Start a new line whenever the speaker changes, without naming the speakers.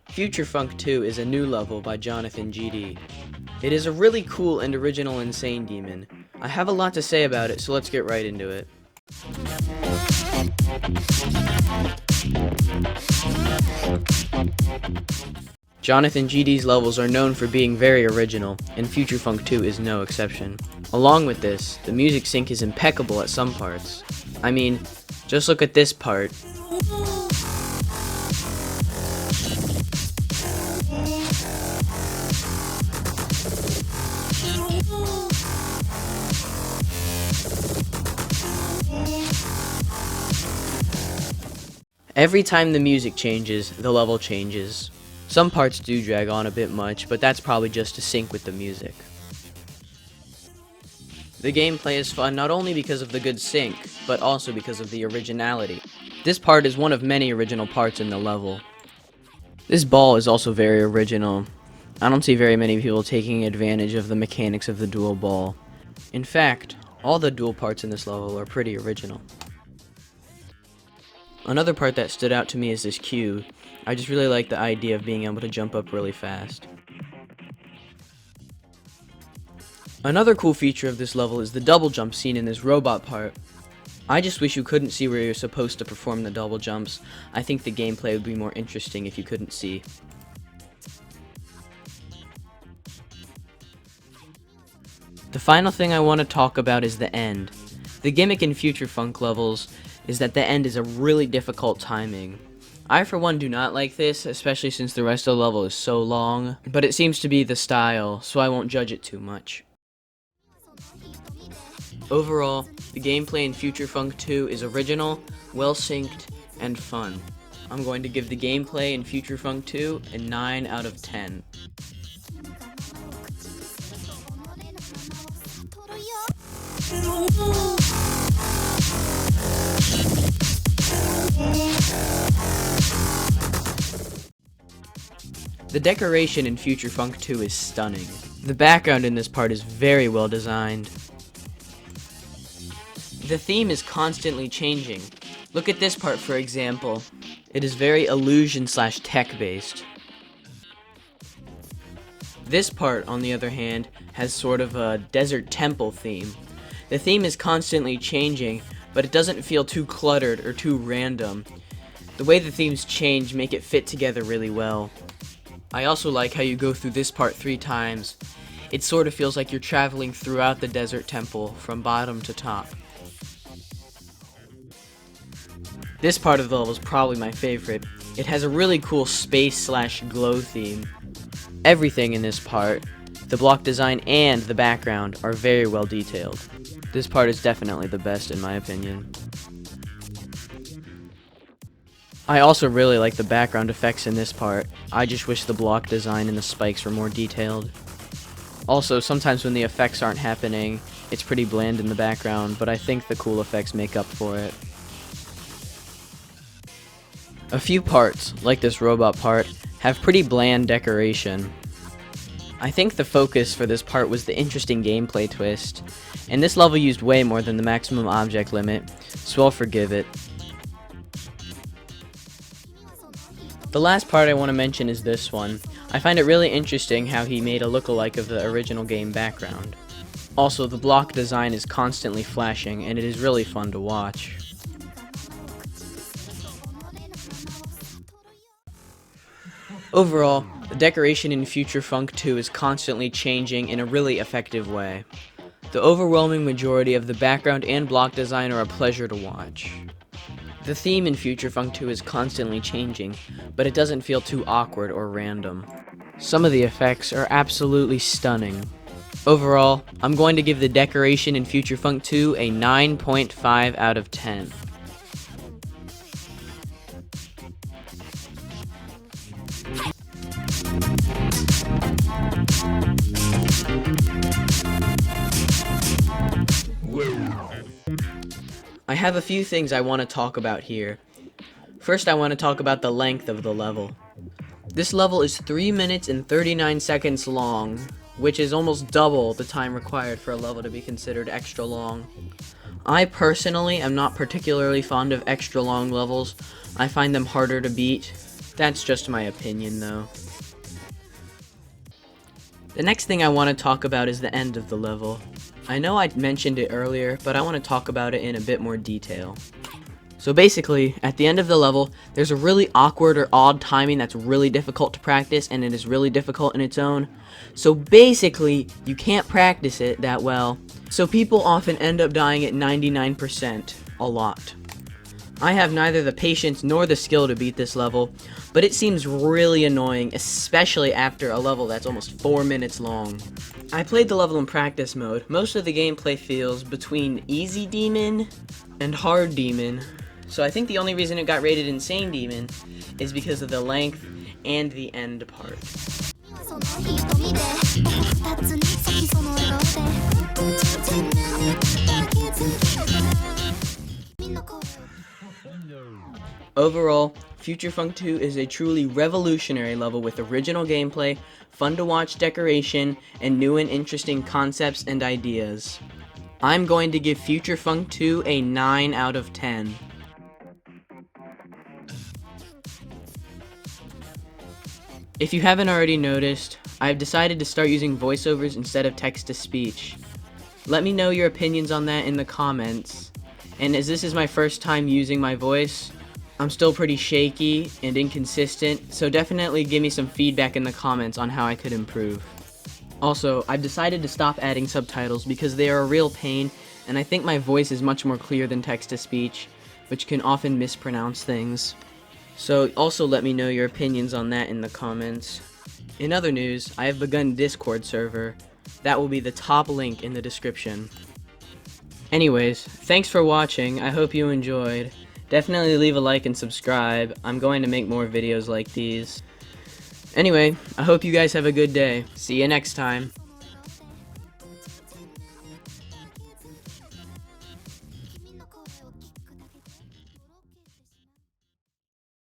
Future Funk 2 is a new level by JonathanGD. It is a really cool and original Insane Demon. I have a lot to say about it, so let's get right into it. JonathanGD's levels are known for being very original, and Future Funk 2 is no exception. Along with this, the music sync is impeccable at some parts. I mean, just look at this part. Every time the music changes, the level changes. Some parts do drag on a bit much, but that's probably just to sync with the music. The gameplay is fun not only because of the good sync, but also because of the originality. This part is one of many original parts in the level. This ball is also very original. I don't see very many people taking advantage of the mechanics of the dual ball. In fact, all the dual parts in this level are pretty original. Another part that stood out to me is this cue. I just really like the idea of being able to jump up really fast. Another cool feature of this level is the double jump seen in this robot part. I just wish you couldn't see where you're supposed to perform the double jumps. I think the gameplay would be more interesting if you couldn't see. The final thing I want to talk about is the end. The gimmick in Future Funk levels is that the end is a really difficult timing. I for one do not like this, especially since the rest of the level is so long, but it seems to be the style, so I won't judge it too much. Overall, the gameplay in Future Funk 2 is original, well synced, and fun. I'm going to give the gameplay in Future Funk 2 a 9 out of 10. The decoration in Future Funk 2 is stunning. The background in this part is very well designed. The theme is constantly changing. Look at this part for example. It is very illusion/tech based. This part, on the other hand, has sort of a desert temple theme. The theme is constantly changing, but it doesn't feel too cluttered or too random. The way the themes change make it fit together really well. I also like how you go through this part 3 times. It sort of feels like you're traveling throughout the desert temple from bottom to top. This part of the level is probably my favorite. It has a really cool space/glow theme. Everything in this part, the block design and the background, are very well detailed. This part is definitely the best in my opinion. I also really like the background effects in this part. I just wish the block design and the spikes were more detailed. Also, sometimes when the effects aren't happening, it's pretty bland in the background, but I think the cool effects make up for it. A few parts, like this robot part, have pretty bland decoration. I think the focus for this part was the interesting gameplay twist, and this level used way more than the maximum object limit, so I'll forgive it. The last part I want to mention is this one. I find it really interesting how he made a lookalike of the original game background. Also, the block design is constantly flashing, and it is really fun to watch. Overall, the decoration in Future Funk 2 is constantly changing in a really effective way. The overwhelming majority of the background and block design are a pleasure to watch. The theme in Future Funk 2 is constantly changing, but it doesn't feel too awkward or random. Some of the effects are absolutely stunning. Overall, I'm going to give the decoration in Future Funk 2 a 9.5 out of 10. I have a few things I want to talk about here. First, I want to talk about the length of the level. This level is 3 minutes and 39 seconds long, which is almost double the time required for a level to be considered extra long. I personally am not particularly fond of extra long levels. I find them harder to beat. That's just my opinion though. The next thing I want to talk about is the end of the level. I know I mentioned it earlier, but I want to talk about it in a bit more detail. So basically, at the end of the level, there's a really awkward or odd timing that's really difficult to practice, and it is really difficult in its own. So basically, you can't practice it that well. So people often end up dying at 99%, a lot. I have neither the patience nor the skill to beat this level, but it seems really annoying, especially after a level that's almost 4 minutes long. I played the level in practice mode. Most of the gameplay feels between easy demon and hard demon. So I think the only reason it got rated insane demon is because of the length and the end part. Overall, Future Funk 2 is a truly revolutionary level with original gameplay, fun to watch decoration, and new and interesting concepts and ideas. I'm going to give Future Funk 2 a 9 out of 10. If you haven't already noticed, I've decided to start using voiceovers instead of text-to-speech. Let me know your opinions on that in the comments. And as this is my first time using my voice, I'm still pretty shaky and inconsistent, so definitely give me some feedback in the comments on how I could improve. Also, I've decided to stop adding subtitles because they are a real pain, and I think my voice is much more clear than text-to-speech, which can often mispronounce things. So also let me know your opinions on that in the comments. In other news, I have begun Discord server. That will be the top link in the description. Anyways, thanks for watching. I hope you enjoyed. Definitely leave a like and subscribe. I'm going to make more videos like these. Anyway, I hope you guys have a good day. See you next time.